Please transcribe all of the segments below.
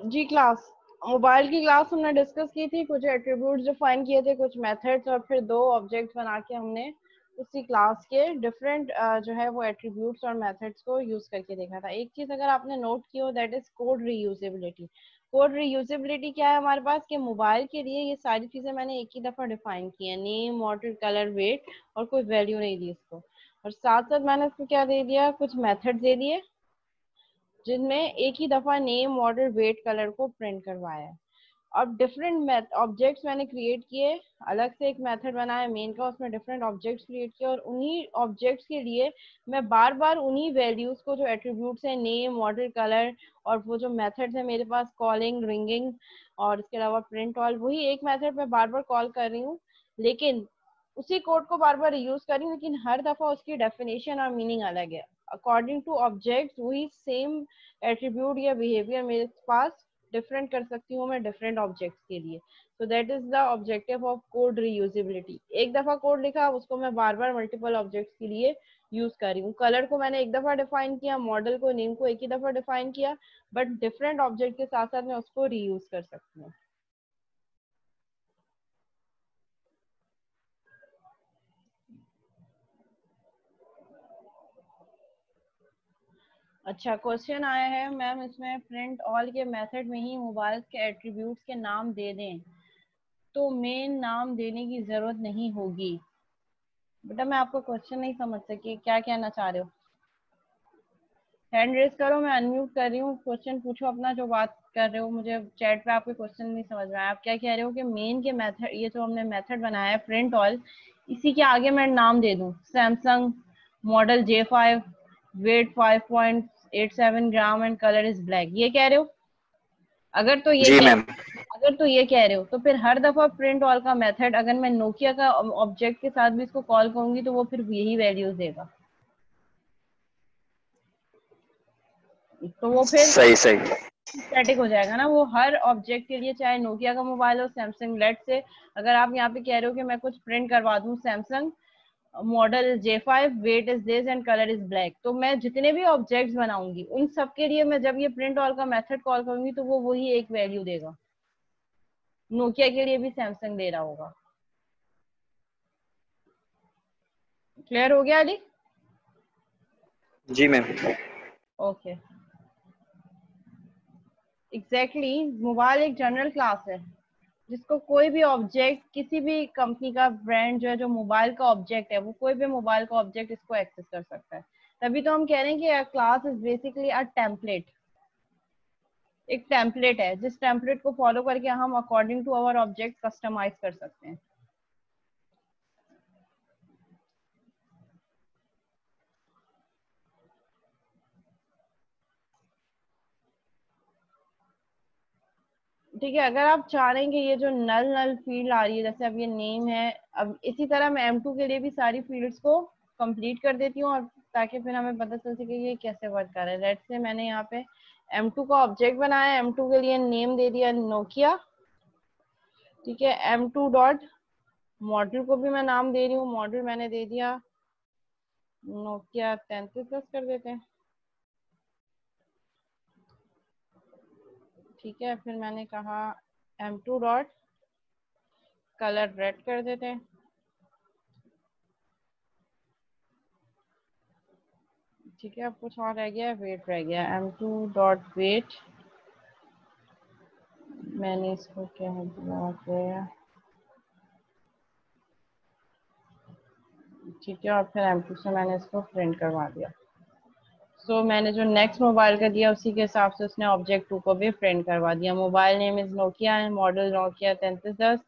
जी class, mobile की class हमने discuss की थी, कुछ एट्रीब्यूट्स डिफाइन किए थे, कुछ मेथड्स, और फिर दो ऑब्जेक्ट्स बना के हमने उसी क्लास के डिफरेंट जो है वो एट्रीब्यूट्स और मेथड्स को यूज करके देखा था। एक चीज अगर आपने नोट की हो, that is code reusability. Code reusability क्या है हमारे पास कि मोबाइल के लिए ये सारी चीजें मैंने एक ही दफा डिफाइन की है, नेम, मॉडल, कलर, वेट, और कोई वैल्यू नहीं दी इसको। और साथ साथ मैंने इसको क्या दे दिया, कुछ मेथड दे दिए जिनमें एक ही दफा नेम, मॉडल, वेट, कलर को प्रिंट करवाया है। अब डिफरेंट ऑब्जेक्ट्स मैंने क्रिएट किए, अलग से एक मेथड बनाया मेन का, उसमें डिफरेंट ऑब्जेक्ट्स क्रिएट किए, और उन्हीं ऑब्जेक्ट्स के लिए मैं बार बार उन्हीं वैल्यूज को, जो एट्रीब्यूट्स हैं, नेम, मॉडल, कलर, और वो जो मेथड्स है मेरे पास, कॉलिंग, रिंगिंग, और इसके अलावा प्रिंट ऑल, वही एक मेथड मैं बार बार कॉल कर रही हूँ, लेकिन उसी कोड को बार बार यूज कर रही हूँ, लेकिन हर दफा उसकी डेफिनेशन और मीनिंग अलग है। अकॉर्डिंग टू ऑब्जेक्ट वही सेम एट्रीब्यूट या बिहेवियर मेरे पास डिफरेंट कर सकती हूँ मैं डिफरेंट ऑब्जेक्ट्स के लिए। So that is the objective of code reusability. एक दफा कोड लिखा, उसको मैं बार बार मल्टीपल ऑब्जेक्ट्स के लिए यूज कर रही हूँ। कलर को मैंने एक दफा डिफाइन किया, मॉडल को, नेम को एक ही दफा डिफाइन किया, बट डिफरेंट ऑब्जेक्ट के साथ साथ मैं उसको रीयूज कर सकती हूँ। अच्छा, क्वेश्चन आया है मैम, इसमें प्रिंट ऑल के मेथड में ही मोबाइल के एट्रीब्यूट्स के नाम दे दें तो मेन नाम देने की जरूरत नहीं होगी। बेटा मैं आपका क्वेश्चन नहीं समझ सकी, क्या कहना चाह रहे हो? हैंड रेस करो, मैं अनम्यूट कर रही हूँ, क्वेश्चन पूछो अपना जो बात कर रहे हो। मुझे चैट पे आपके क्वेश्चन नहीं समझ में आया। आप क्या कह रहे हो कि मेन के मेथड, ये जो हमने मेथड बनाया है प्रिंट ऑल, इसी के आगे मैं नाम दे दूं, Samsung, model J5, weight 5.87 gram and colour is black, ये कह रहे हो? अगर तो ये जी कह मैम। अगर तो ये कह रहे हो तो फिर हर दफा प्रिंट ऑल का मेथड अगर मैं नोकिया का ऑब्जेक्ट के साथ भी इसको कॉल करूंगी तो वो फिर यही वैल्यूज देगा, तो वो फिर सही सही। स्टैटिक हो जाएगा ना वो हर ऑब्जेक्ट के लिए, चाहे नोकिया का मोबाइल हो, सैमसंग। लेट से अगर आप यहाँ पे कह रहे हो कि मैं कुछ प्रिंट करवा दूं, Samsung model J5, weight is this and colour is black, तो मैं जितने भी ऑब्जेक्ट्स बनाऊंगी उन सब के लिए मैं जब ये प्रिंट ऑल का मेथड कॉल करूंगी तो वो वही एक वैल्यू देगा। नोकिया के लिए भी सैमसंग दे रहा होगा। क्लियर हो गया अली? जी मैम। Okay, exactly. मोबाइल एक जनरल क्लास है जिसको कोई भी ऑब्जेक्ट, किसी भी कंपनी का ब्रांड जो है, जो मोबाइल का ऑब्जेक्ट है, वो कोई भी मोबाइल का ऑब्जेक्ट इसको एक्सेस कर सकता है। तभी तो हम कह रहे हैं कि class is basically a template. एक टेम्पलेट है जिस टेम्पलेट को फॉलो करके हम according to our object customize कर सकते हैं। ठीक है, अगर आप चाह रहे हैं कि ये जो नल नल फील्ड आ रही है, जैसे अब ये नेम है, अब इसी तरह मैं M2 के लिए भी सारी फील्ड्स को कंप्लीट कर देती हूँ, और ताकि फिर हमें पता चल सके ये कैसे वर्क कर रहा है। लेट्स से मैंने यहाँ पे M2 का ऑब्जेक्ट बनाया, M2 के लिए नेम दे दिया नोकिया। ठीक है, M2 डॉट मॉडल को भी मैं नाम दे रही हूँ, मॉडल मैंने दे दिया नोकिया 3310 कर देते हैं। ठीक है, फिर मैंने कहा M2 डॉट कलर रेड कर देते हैं। ठीक है, अब कुछ और रह गया, वेट रह गया, M2 डॉट वेट, मैंने इसको क्या दिया, ठीक है, और फिर M2 से मैंने इसको प्रिंट करवा दिया। सो मैंने जो नेक्स्ट मोबाइल का दिया उसी के हिसाब से उसने ऑब्जेक्ट 2 को भी प्रिंट करवा दिया। Mobile name is Nokia and model Nokia 3310,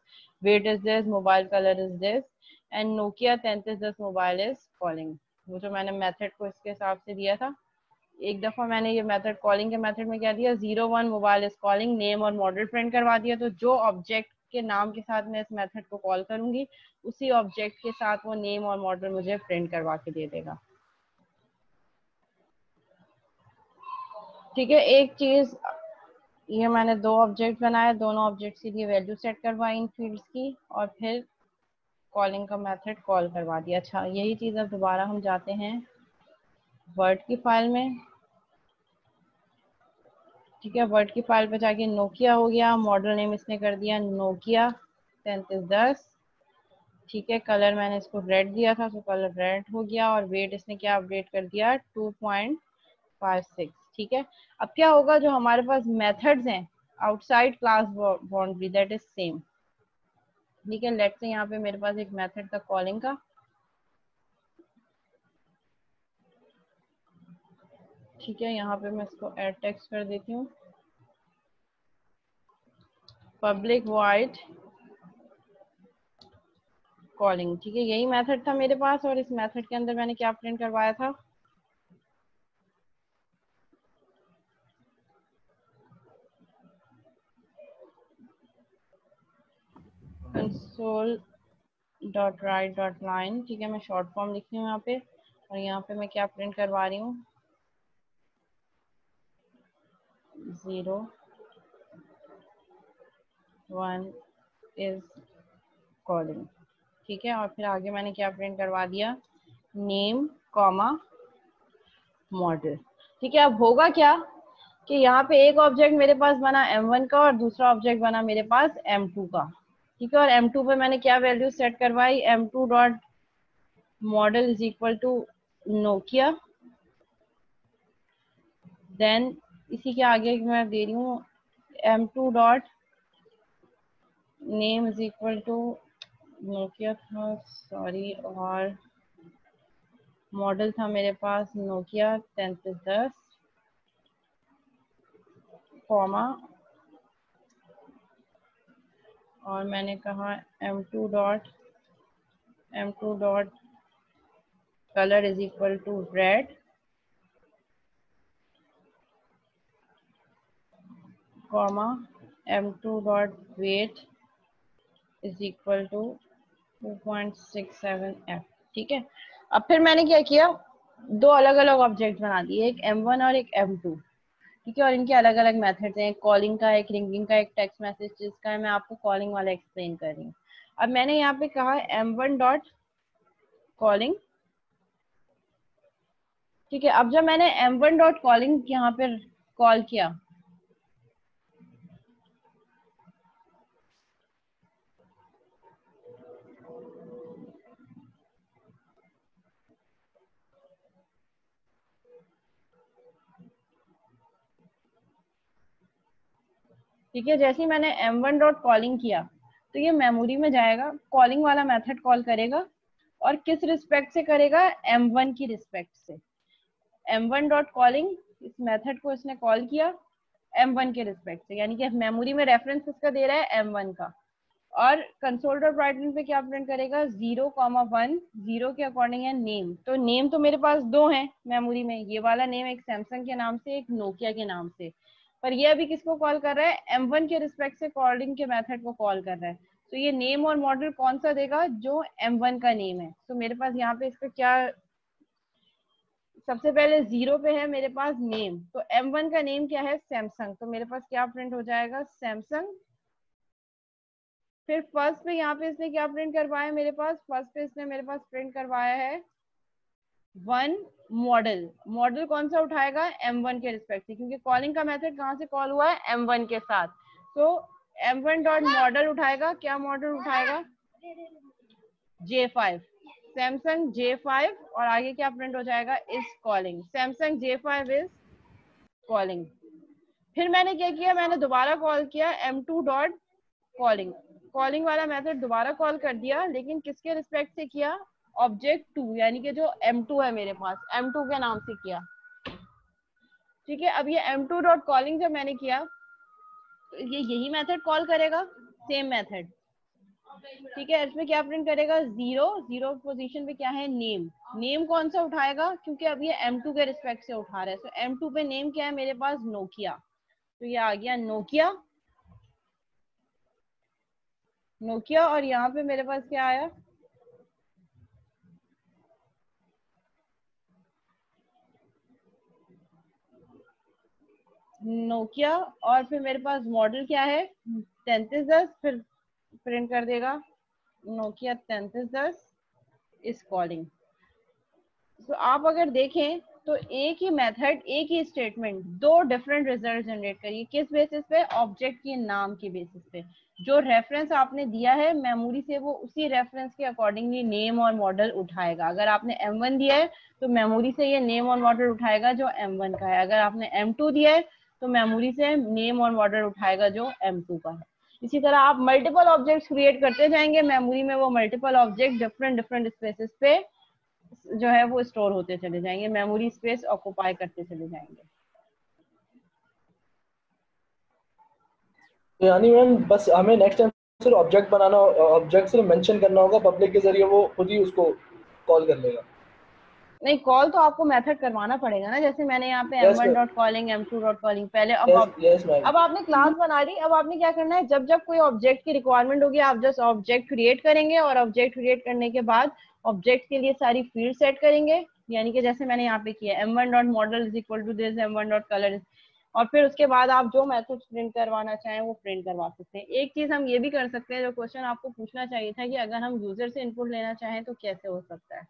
weight is this, mobile colour is this, and Nokia 3310 mobile is calling. वो जो मैंने मेथड को इसके हिसाब से दिया था, एक दफा मैंने ये मेथड कॉलिंग के मेथड में क्या दिया, 01 मोबाइल इज कॉलिंग, नेम और मॉडल प्रिंट करवा दिया। तो जो ऑब्जेक्ट के नाम के साथ मैं इस मेथड को कॉल करूंगी उसी ऑब्जेक्ट के साथ वो नेम और मॉडल मुझे प्रिंट करवा के दे देगा। ठीक है, एक चीज, ये मैंने दो ऑब्जेक्ट बनाए, दोनों ऑब्जेक्ट के लिए वैल्यू सेट करवाई इन फील्ड्स की, और फिर कॉलिंग का मेथड कॉल करवा दिया। अच्छा, यही चीज अब दोबारा हम जाते हैं वर्ड की फाइल में। ठीक है, वर्ड की फाइल पे जाके नोकिया हो गया, मॉडल नेम इसने कर दिया नोकिया 3310। ठीक है, कलर मैंने इसको रेड दिया था तो कलर रेड हो गया, और वेट इसने क्या अपडेट कर दिया 2.56। ठीक है, अब क्या होगा, जो हमारे पास मेथड्स हैं outside class boundary that is same. ठीक है, लेट्स से यहाँ पे मेरे पास एक मेथड था कॉलिंग का। ठीक है, यहाँ पे मैं इसको एड टेक्स्ट कर देती हूँ, पब्लिक वॉइड कॉलिंग। ठीक है, यही मेथड था मेरे पास, और इस मेथड के अंदर मैंने क्या प्रिंट करवाया था, console dot right dot line. ठीक है, मैं शॉर्ट फॉर्म लिख रही हूँ यहाँ पे, और यहाँ पे मैं क्या प्रिंट करवा रही हूँ 0 1 इज कॉलिंग। ठीक है, और फिर आगे मैंने क्या प्रिंट करवा दिया नेम कॉमा मॉडल। ठीक है, अब होगा क्या कि यहाँ पे एक ऑब्जेक्ट मेरे पास बना m1 का और दूसरा ऑब्जेक्ट बना मेरे पास m2 का। ठीक है, और m2 पे मैंने क्या वैल्यू सेट करवाई m2 dot model is equal to Nokia, then इसी के आगे मैं दे रही हूँ m2 dot name is equal to Nokia था, सॉरी, और मॉडल था मेरे पास नोकिया 3310 कॉमा, और मैंने कहा m2 dot colour is equal to red comma m2 dot weight is equal to 2.67f। ठीक है, अब फिर मैंने क्या किया, दो अलग अलग ऑब्जेक्ट बना दिए, एक m1 और एक m2। ठीक है, और इनके अलग अलग मेथड्स हैं, एक कॉलिंग का, एक रिंगिंग का, एक टेक्स्ट मैसेज जिसका है, मैं आपको कॉलिंग वाला एक्सप्लेन कर रही हूँ। अब मैंने यहाँ पे कहा m1 डॉट कॉलिंग। ठीक है, अब जब मैंने m1 डॉट कॉलिंग यहाँ पे कॉल किया, ठीक है, जैसे ही मैंने m1 डॉट कॉलिंग किया तो ये मेमोरी में जाएगा, कॉलिंग वाला मेथड कॉल करेगा, और किस रिस्पेक्ट से करेगा m1 की रिस्पेक्ट से। m1 डॉट कॉलिंग, इस मेथड को इसने कॉल किया m1 के रिस्पेक्ट से, यानी कि मेमोरी में रेफरेंस इसका दे रहा है m1 का, और कंसोल डॉट राइट पे क्या प्रिंट करेगा 0,1, 0 के अकॉर्डिंग है नेम। तो नेम तो मेरे पास दो हैं मेमोरी में, ये वाला नेम एक सैमसंग के नाम से, एक नोकिया के नाम से, पर ये अभी किसको कॉल कर रहा है m1 के रिस्पेक्ट से कॉलिंग के मेथड को कॉल कर रहा है। तो ये नेम और मॉडल कौन सा देगा, जो m1 का नेम है। तो मेरे पास यहाँ पे इसका क्या, सबसे पहले 0 पे है मेरे पास नेम, तो m1 का नेम क्या है सैमसंग, तो मेरे पास क्या प्रिंट हो जाएगा सैमसंग। फिर फर्स्ट पे यहाँ पे इसने क्या प्रिंट करवाया, मेरे पास फर्स्ट पे इसने मेरे पास प्रिंट करवाया है 1 मॉडल। मॉडल कौन सा उठाएगा m1 के रिस्पेक्ट से, क्योंकि कॉलिंग का मेथड कहाँ से कॉल हुआ है m1 के साथ। तो m1 डॉट मॉडल उठाएगा, क्या मॉडल उठाएगा J5, सैमसंग J5, और आगे क्या प्रिंट हो जाएगा is calling, Samsung J5 is calling. फिर मैंने क्या किया, मैंने दोबारा कॉल किया m2 डॉट कॉलिंग, कॉलिंग वाला मेथड दोबारा कॉल कर दिया, लेकिन किसके रिस्पेक्ट से किया ऑब्जेक्ट 2, यानी कि जो m2 है मेरे पास, m2 के नाम से किया। ठीक है, अब ये m2 डॉट कॉलिंग जब मैंने किया तो ये यही मेथड कॉल करेगा, सेम मेथड। ठीक है, इसमें क्या प्रिंट करेगा 0, 0 पोजीशन पे क्या है नेम, नेम कौन सा उठाएगा, क्योंकि अब ये m2 के रिस्पेक्ट से उठा रहा है, तो m2 पे नेम क्या है मेरे पास नोकिया, तो ये आ गया नोकिया, नोकिया, और यहाँ पे मेरे पास क्या आया नोकिया, और फिर मेरे पास मॉडल क्या है 3310, फिर प्रिंट कर देगा नोकिया 3310 इस कॉलिंग। तो आप अगर देखें तो एक ही मेथड, एक ही स्टेटमेंट दो डिफरेंट रिजल्ट जनरेट करिए। किस बेसिस पे? ऑब्जेक्ट के नाम के बेसिस पे। जो रेफरेंस आपने दिया है मेमोरी से, वो उसी रेफरेंस के अकॉर्डिंगली नेम और मॉडल उठाएगा। अगर आपने M1 दिया है तो मेमोरी से ये नेम और मॉडल उठाएगा जो M1 का है। अगर आपने M2 दिया है तो मेमोरी से नेम और मॉडल उठाएगा जो M2 का है। इसी तरह आप मल्टीपल ऑब्जेक्ट्स क्रिएट करते जाएंगे मेमोरी में, वो multiple object different different spaces पे जो है वो स्टोर होते चले जाएंगे, मेमोरी स्पेस ऑक्युपाई करते चले जाएंगे। तो यानी मैम बस हमें नेक्स्ट टाइम सिर्फ ऑब्जेक्ट बनाना, ऑब्जेक्ट सिर्फ मेंशन करना होगा पब्लिक के जरिए, वो खुद ही उसको कॉल कर लेगा। नहीं, कॉल तो आपको मेथड करवाना पड़ेगा ना, जैसे मैंने यहाँ पे Yes, m1 ma'am. Dot calling m2 dot calling पहले। Yes, ma'am. अब आपने क्लास बना ली, अब आपने क्या करना है, जब जब कोई ऑब्जेक्ट की रिक्वायरमेंट होगी आप जस्ट ऑब्जेक्ट क्रिएट करेंगे, और ऑब्जेक्ट क्रिएट करने के बाद ऑब्जेक्ट के लिए सारी फील्ड सेट करेंगे, यानी कि जैसे मैंने यहाँ पे किया m1 dot model is equal to this, m1 dot colour, और फिर उसके बाद आप जो मेथड प्रिंट करवाना चाहें वो प्रिंट करवा सकते हैं। एक चीज हम ये भी कर सकते हैं, जो क्वेश्चन आपको पूछना चाहिए था कि अगर हम यूजर से इनपुट लेना चाहें तो कैसे हो सकता है।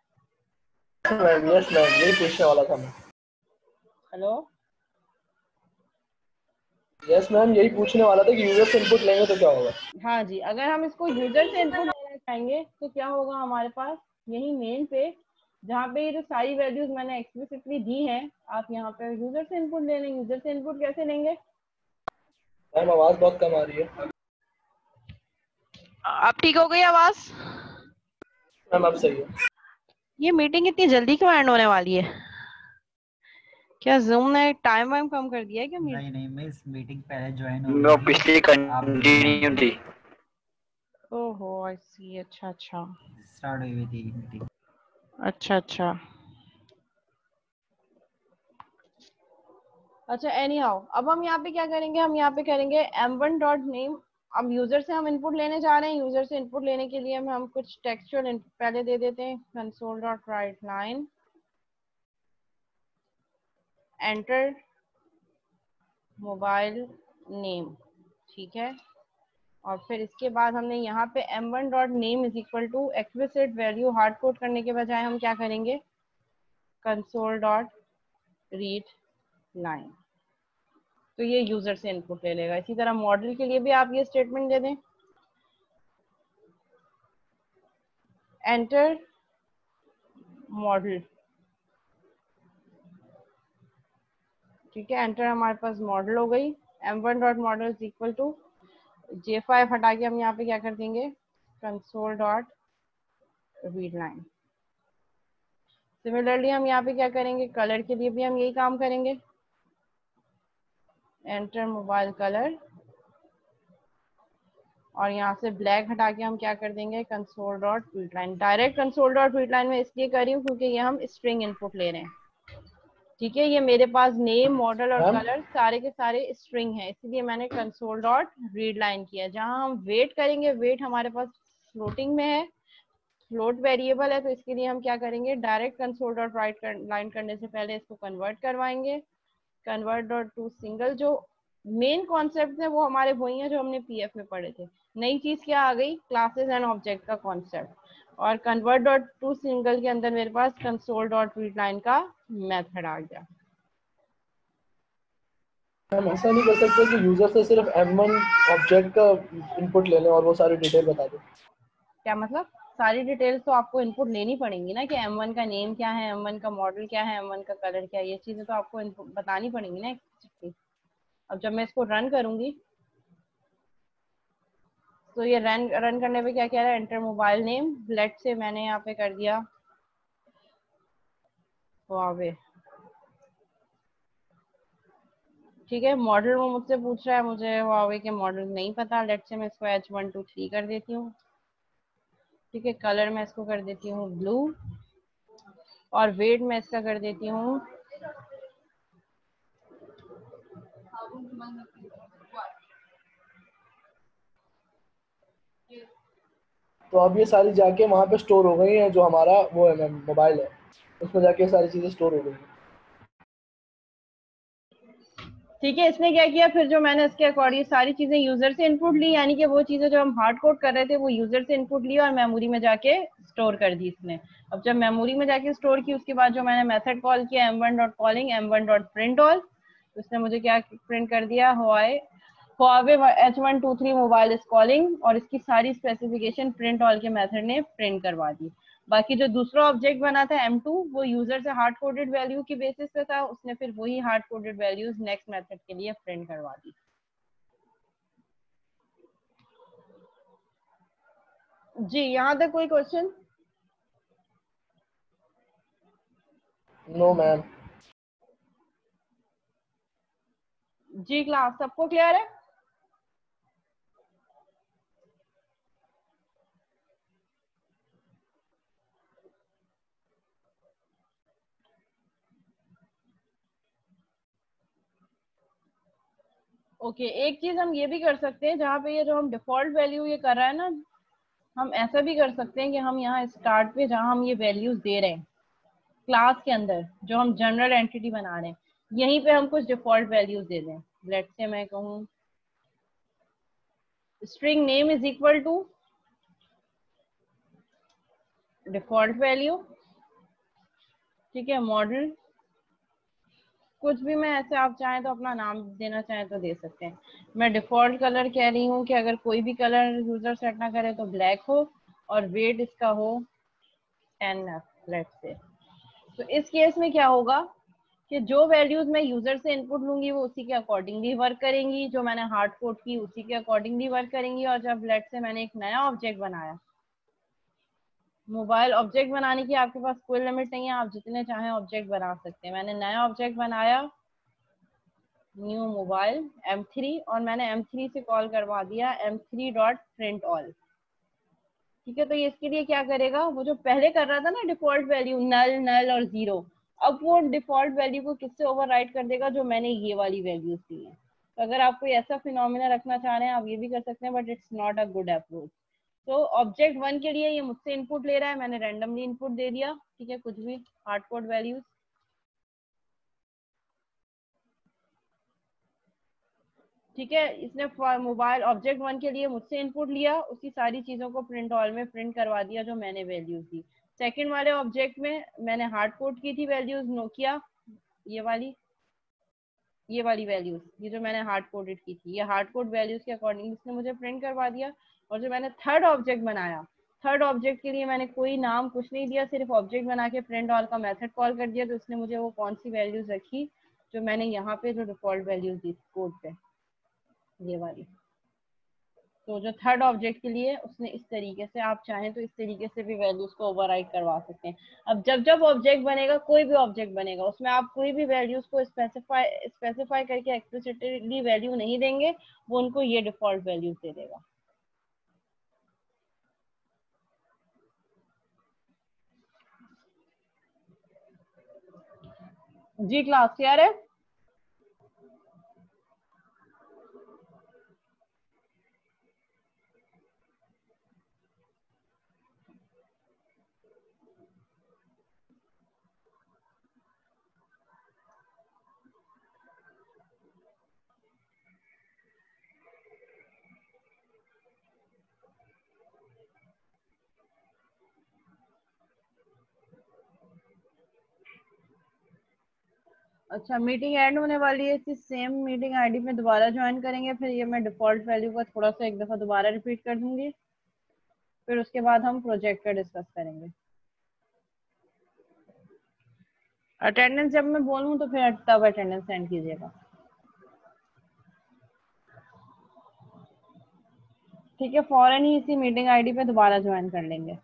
यस मैम, यही पूछने वाला था मैं। हेलो, यस मैम, यही पूछने वाला था कि यूजर से इनपुट लेंगे तो क्या होगा। हाँ जी, अगर हम इसको यूजर से इनपुट लेना चाहेंगे तो क्या होगा, हमारे पास यही मेन पे जहाँ पे ये जो सारी वैल्यूज मैंने एक्सप्लिसिटली दी हैं, आप यहाँ पे यूजर से इनपुट ले लेंगे। यूजर से इनपुट कैसे लेंगे? मैम आवाज बहुत कम आ रही है। अब ठीक हो गई आवाज? मैम अब सही है। ये मीटिंग इतनी जल्दी क्यों एंड होने वाली है? क्या जूम ने टाइम वाइम कम कर दिया है क्या? नहीं मैं इस मीटिंग पहले ज्वाइन हो नो, गई थी, पिछली कंटिन्यू थी। ओहो, आई सी, अच्छा अच्छा, स्टार्ट हुई थी मीटिंग। अच्छा अच्छा अच्छा, एनी हाउ, अब हम यहाँ पे क्या करेंगे, हम यहाँ पे करेंगे m1 डॉट नेम। अब यूजर से हम इनपुट लेने जा रहे हैं। यूजर से इनपुट लेने के लिए हम कुछ टेक्सचुअल इनपुट पहले दे देते हैं, console dot right line enter mobile name, ठीक है। और फिर इसके बाद हमने यहाँ पे m1 dot name is equal to explicit value hard code करने के बजाय हम क्या करेंगे, कंसोल डॉट रीड लाइन। तो ये यूजर से इनपुट ले लेगा। इसी तरह मॉडल के लिए भी आप ये स्टेटमेंट दे दें, एंटर मॉडल, ठीक है। एंटर हमारे पास मॉडल हो गई। m1 dot model is equal to J5 हटा के हम यहाँ पे क्या कर देंगे, console dot read line. Similarly हम यहाँ पे क्या करेंगे, कलर के लिए भी हम यही काम करेंगे, एंटर मोबाइल कलर, और यहाँ से ब्लैक हटा के हम क्या कर देंगे, console dot read line. Direct console dot read line में इसलिए कर रही हूँ क्योंकि ये हम स्ट्रिंग इनपुट ले रहे हैं, ठीक है। ये मेरे पास नेम, मॉडल और कलर सारे के सारे स्ट्रिंग है, इसलिए मैंने कंसोल डॉट रीड लाइन किया। जहाँ हम वेट करेंगे, वेट हमारे पास फ्लोटिंग में है, फ्लोट वेरिएबल है, तो इसके लिए हम क्या करेंगे, direct console dot right line करने से पहले इसको कन्वर्ट करवाएंगे। कन्वर्ट डॉट टू सिंगल, जो मेन कॉन्सेप्ट है वो हमारे वही है जो हमने पीएफ में पढ़े थे। नई चीज क्या आ गई, क्लासेस एंड ऑब्जेक्ट का कॉन्सेप्ट। और कन्वर्ट डॉट टू सिंगल के अंदर मेरे पास कंसोल डॉट रीड लाइन का मेथड आ गया। हम ऐसा नहीं कर सकते कि यूजर से सिर्फ m1 ऑब्जेक्ट का इनपुट ले लें और वो सारी डिटेल बता दें। क्या मतलब? सारी डिटेल्स तो आपको इनपुट लेनी पड़ेंगी ना, कि m1 का नेम क्या है, m1 का मॉडल क्या है, m1 का कलर क्या है, ये चीजें तो आपको इनपुट बतानी पड़ेंगी ना। अब जब मैं इसको रन करूंगी तो ये रन करने पे क्या कह रहा है, एंटर मोबाइल नेम, लेट से मैंने यहाँ पे कर दिया हुआवे, ठीक है। मॉडल वो मुझसे पूछ रहा है, मुझे हुआवे के मॉडल नहीं पता, लेट से मैं इसको H123 कर देती हूँ, ठीक है। कलर मैं इसको कर देती हूँ ब्लू, और वेट मैं इसका कर देती हूँ तो अब ये सारी जाके वहाँ पे स्टोर हो गई हैं, जो हमारा वो है मैम मोबाइल है, उसमें जाके सारी चीज़ें स्टोर हो गई हैं। ठीक है। इसने क्या किया, फिर जो मैंने इसके अकॉर्डिंग सारी चीजें यूजर से इनपुट ली, यानी कि वो चीजें जो हम हार्ड कोड कर रहे थे वो यूजर से इनपुट ली और मेमोरी में जाके स्टोर कर दी इसने। अब जब मेमोरी में जाके स्टोर की, उसके बाद जो मैंने मेथड कॉल किया m1.calling m1.print all, उसने मुझे क्या प्रिंट कर दिया, Huawei H123 mobile is calling, और इसकी सारी स्पेसिफिकेशन प्रिंट ऑल के मेथड ने प्रिंट करवा दी। बाकी जो दूसरा ऑब्जेक्ट बना था M2, वो यूजर से हार्ड कोडेड वैल्यू की बेसिस पे था, उसने फिर वही hard coded values next method के लिए प्रिंट करवा दी। जी, यहाँ तक कोई क्वेश्चन? No ma'am. जी क्लास सबको क्लियर है? ओके, एक चीज हम ये भी कर सकते हैं, जहाँ पे ये जो हम डिफॉल्ट वैल्यू ये कर रहा है ना, हम ऐसा भी कर सकते हैं कि हम यहाँ स्टार्ट पे जहाँ हम ये वैल्यूज दे रहे हैं क्लास के अंदर, जो हम जनरल एंटिटी बना रहे हैं, यहीं पे हम कुछ डिफॉल्ट वैल्यूज दे दें। लेट्स से मैं कहूँ string name is equal to default value, ठीक है, मॉडल कुछ भी, मैं ऐसे आप चाहें तो अपना नाम देना चाहें तो दे सकते हैं। मैं डिफॉल्ट कलर कह रही हूँ कि अगर कोई भी कलर यूजर सेट ना करे तो ब्लैक हो, और वेट इसका हो NF लेट्स से। तो इस केस में क्या होगा कि जो वैल्यूज मैं यूजर से इनपुट लूंगी वो उसी के अकॉर्डिंगली वर्क करेंगी, जो मैंने हार्ड कोड की उसी के अकॉर्डिंगली वर्क करेंगी। और जब लेट्स से मैंने एक नया ऑब्जेक्ट बनाया, मोबाइल ऑब्जेक्ट बनाने की आपके पास कोई लिमिट नहीं है, आप जितने चाहें ऑब्जेक्ट बना सकते हैं। मैंने नया ऑब्जेक्ट बनाया न्यू मोबाइल M3, और मैंने M3 से कॉल करवा दिया M3.print all, ठीक है। तो ये इसके लिए क्या करेगा, वो जो पहले कर रहा था ना डिफॉल्ट वैल्यू नल नल और 0, अब वो डिफॉल्ट वैल्यू को किससे ओवरराइड कर देगा, जो मैंने ये वाली वैल्यूज दी है। तो अगर आप कोई ऐसा फिनोमिना रखना चाह रहे हैं आप ये भी कर सकते हैं, but it's not a good approach. तो ऑब्जेक्ट 1 के लिए ये मुझसे इनपुट ले रहा है, मैंने रैंडमली इनपुट दे दिया, ठीक है, कुछ भी हार्ड कोड वैल्यूज, ठीक है। इसने मोबाइल ऑब्जेक्ट 1 के लिए मुझसे इनपुट लिया, उसकी सारी चीजों को प्रिंट ऑल में प्रिंट करवा दिया जो मैंने वैल्यूज दी। सेकंड वाले ऑब्जेक्ट में मैंने हार्ड कोड की थी वैल्यूज नोकिया, ये वाली वैल्यूज, ये जो मैंने हार्ड कोडेड की थी, ये हार्ड कोड वैल्यूज के अकॉर्डिंग इसने मुझे प्रिंट करवा दिया। और जो मैंने थर्ड ऑब्जेक्ट बनाया, थर्ड ऑब्जेक्ट के लिए मैंने कोई नाम कुछ नहीं दिया, सिर्फ ऑब्जेक्ट बना के प्रिंट ऑल का मेथड कॉल कर दिया। तो उसने मुझे वो कौन सी वैल्यूज रखी जो मैंने यहाँ पे जो डिफॉल्ट वैल्यूज दी कोड पे, ये वाली। तो जो थर्ड ऑब्जेक्ट के लिए उसने इस तरीके से, आप चाहें तो इस तरीके से भी वैल्यूज को ओवरराइड करवा सकते हैं। अब जब जब ऑब्जेक्ट बनेगा, कोई भी ऑब्जेक्ट बनेगा, उसमें आप कोई भी वैल्यूज को स्पेसिफाई करके एक्सप्लिसिटली वैल्यू नहीं देंगे, वो उनको ये डिफॉल्ट वैल्यूज दे देगा। जी क्लास क्लियर है? अच्छा, मीटिंग एंड होने वाली है, इसी सेम मीटिंग आईडी में दोबारा ज्वाइन करेंगे, फिर ये मैं डिफॉल्ट वैल्यू का थोड़ा सा एक दफा दोबारा रिपीट कर दूंगी, फिर उसके बाद हम प्रोजेक्ट का डिस्कस करेंगे। अटेंडेंस जब मैं बोलूँ तो फिर तब अटेंडेंस सेंड कीजिएगा, ठीक है। फौरन ही इसी मीटिंग आईडी पे दोबारा ज्वाइन कर लेंगे।